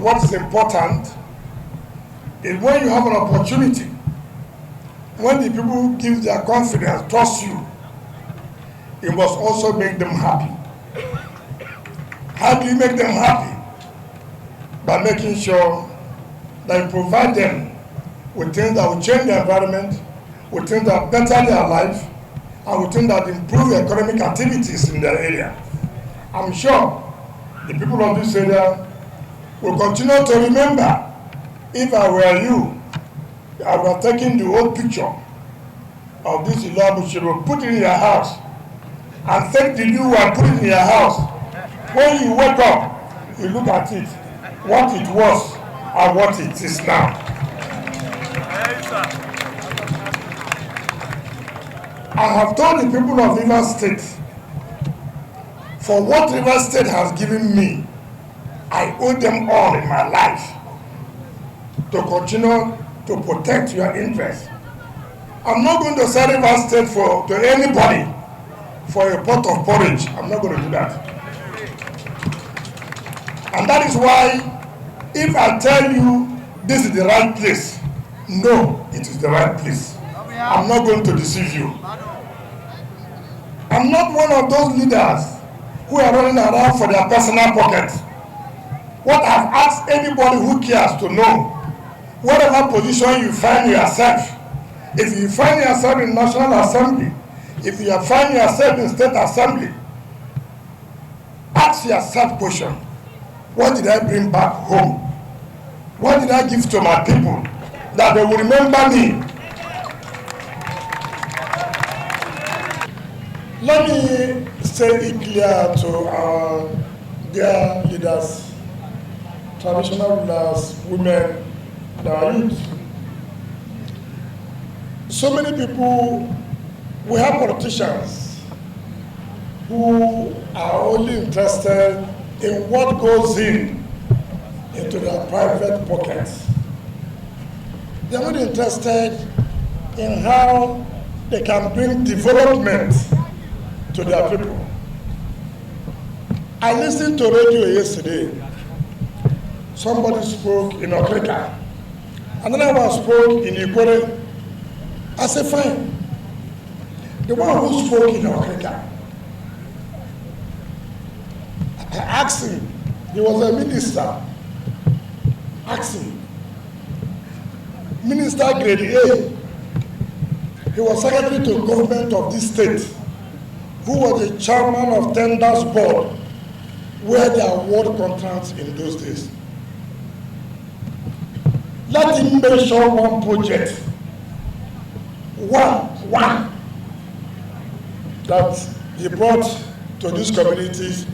What's important is when you have an opportunity, when the people give their confidence, trust you, it must also make them happy. How do you make them happy? By making sure that you provide them with things that will change the environment, with things that better their life, and with things that improve economic activities in their area. I'm sure the people of this area will continue to remember, if I were you, I would have taken the old picture of this Ilabushiro, put it in your house, and take the new one, put it in your house. When you wake up, you look at it, what it was and what it is now. I have told the people of Rivers State, for what Rivers State has given me, I owe them all in my life to continue to protect your interests. I'm not going to sell Rivers State to anybody for a pot of porridge. I'm not going to do that. And that is why, if I tell you this is the right place, no, it is the right place. I'm not going to deceive you. I'm not one of those leaders who are running around for their personal pockets. What I've asked anybody who cares to know, whatever position you find yourself, if you find yourself in National Assembly, if you find yourself in State Assembly, ask yourself question, what did I bring back home? What did I give to my people that they will remember me? Let me say it clear to our dear leaders, traditional rulers, women, and our youth. So many people, we have politicians who are only interested in what goes into their private pockets. They are not interested in how they can bring development to their people. I listened to radio yesterday. Somebody spoke in Okrika. Another one spoke in Ikwere. I said, fine. The one who spoke in Okrika, I asked him, he was a minister. Asked him, Minister Grade A, he was secretary to government of this state, who was the chairman of Tenders Board, where they award contracts in those days. Let him mention one project, one, that he brought to these communities,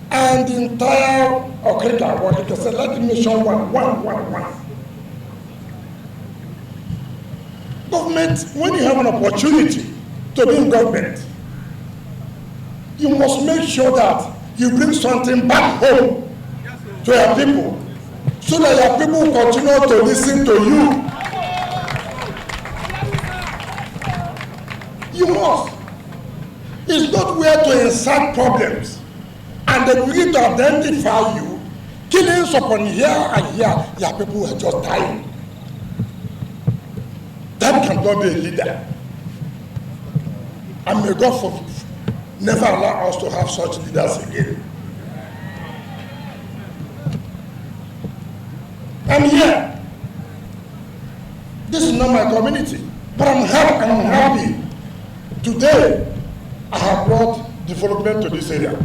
and the entire Okrika, what he said, let him mention one. Government, when you have an opportunity to be in government, you must make sure that you bring something back home to your people, so that your people will continue to listen to you. You must. It's not where to insert problems and they begin to identify you. Killings upon here and here, your people are just dying. That cannot be a leader. And may God never allow us to have such leaders again. I'm here. This is not my community, but I'm happy. Today, I have brought development to this area.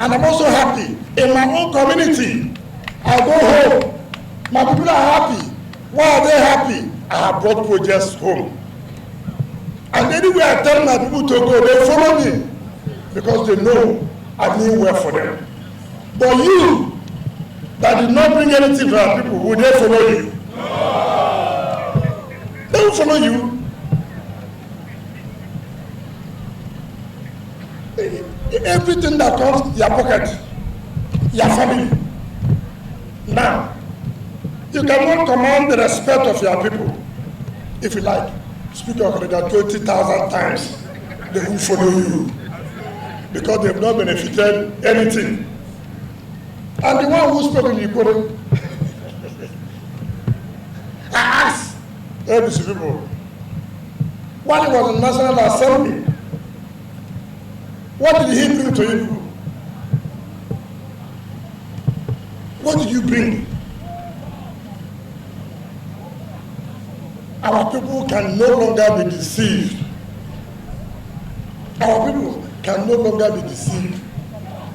And I'm also happy in my own community. I go home, my people are happy. Why are they happy? I have brought projects home. And anywhere I tell my people to go, they follow me because they know I mean well for them. But you, that did not bring anything to our people, will they follow you? No. They will follow you. Everything that comes to your pocket, your family. Now, you cannot command the respect of your people. If you like, speak of it 20,000 times, they will follow you because they have not benefited anything. And the one who spoke in Ikoro, ABC people, when he was in National Assembly, what did he bring to you people? What did you bring? Our people can no longer be deceived. Our people can no longer be deceived.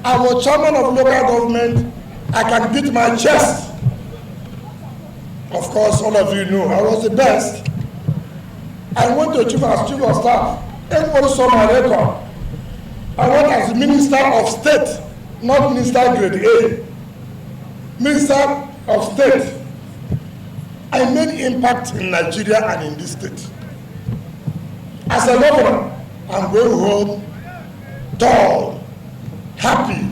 I was chairman of local government. I can beat my chest. Of course, all of you know I was the best. I went to chief of staff. Everybody saw my record. I went as Minister of State, not Minister Grade A. Minister of State. I made impact in Nigeria and in this state. As a governor, I'm going home tall, happy,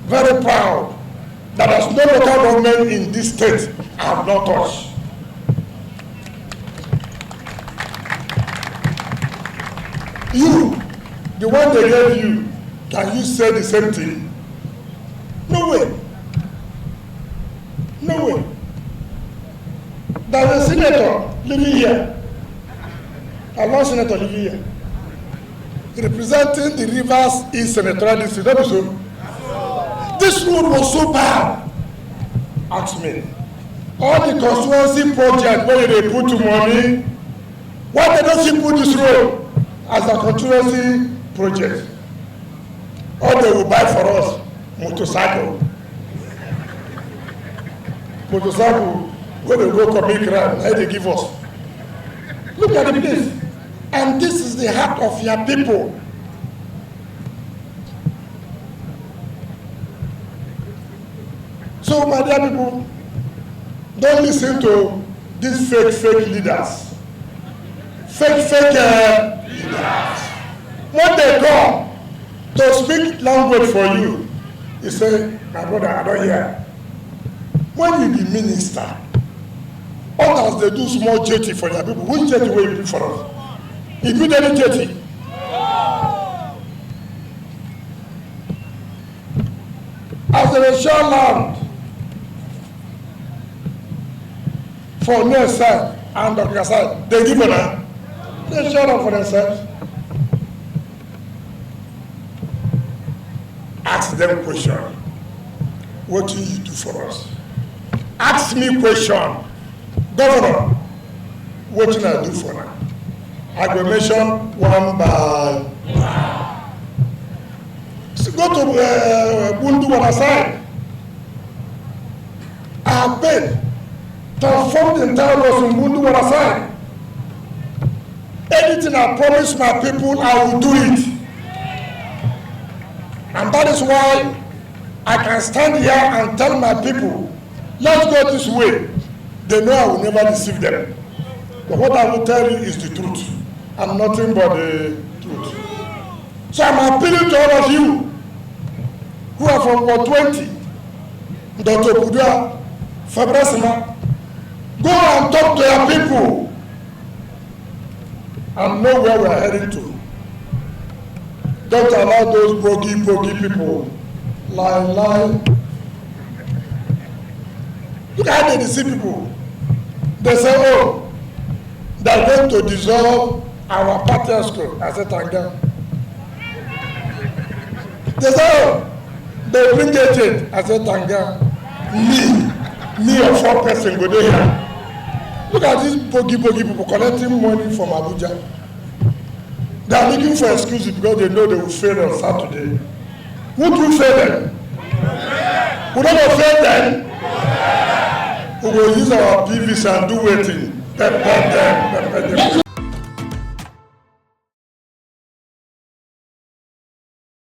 very proud that there's no local government in this state I have not touched. You, the one they gave you, can you say the same thing? No way. No way. There's a senator living here. A law senator living here. Representing the Rivers East Senatorial District. That is so. This road was so bad. Ask me. All the constituency projects where they put money, why they don't see put this road as a constituency project? All they will buy for us, motorcycle. Motorcycle, where they go commit crime, how they give us. Look at the place. And this is the heart of your people. So, my dear people, don't listen to these fake leaders. Fake leaders. When they come to speak language for you, you say, my brother, I don't hear. When you be minister, others they do small jetty for their people. Which jetty will you do for us? If you did jetty. As a share land for Nyesom and Dr. Side, they give them. They share land for themselves. Ask them question. What do you do for us? Ask me question. Governor, what can I do for now? I will mention one by one. So go to Bundu Wanasai. I have paid transform the entire laws in Bundu Wanasai. Anything I promise my people, I will do it. And that is why I can stand here and tell my people, let's go this way. They know I will never deceive them. But what I will tell you is the truth. And nothing but the truth. So I'm appealing to all of you who are from Ward 20, Dr. Budua, Fabrasima, go and talk to your people and know where we are heading to. Don't allow those bogey people lie. Look at how they deceive people. They say, oh, they're going to dissolve our party school. I said, Tanga. They say, oh, they bring it. I said, Tanga. Me or 4 person go there. Look at these bogey people collecting money from Abuja. They are looking for excuses because they know they will fail on Saturday. Would you fail them? Would not fail them? We will use our PVC and do waiting. Pepper them.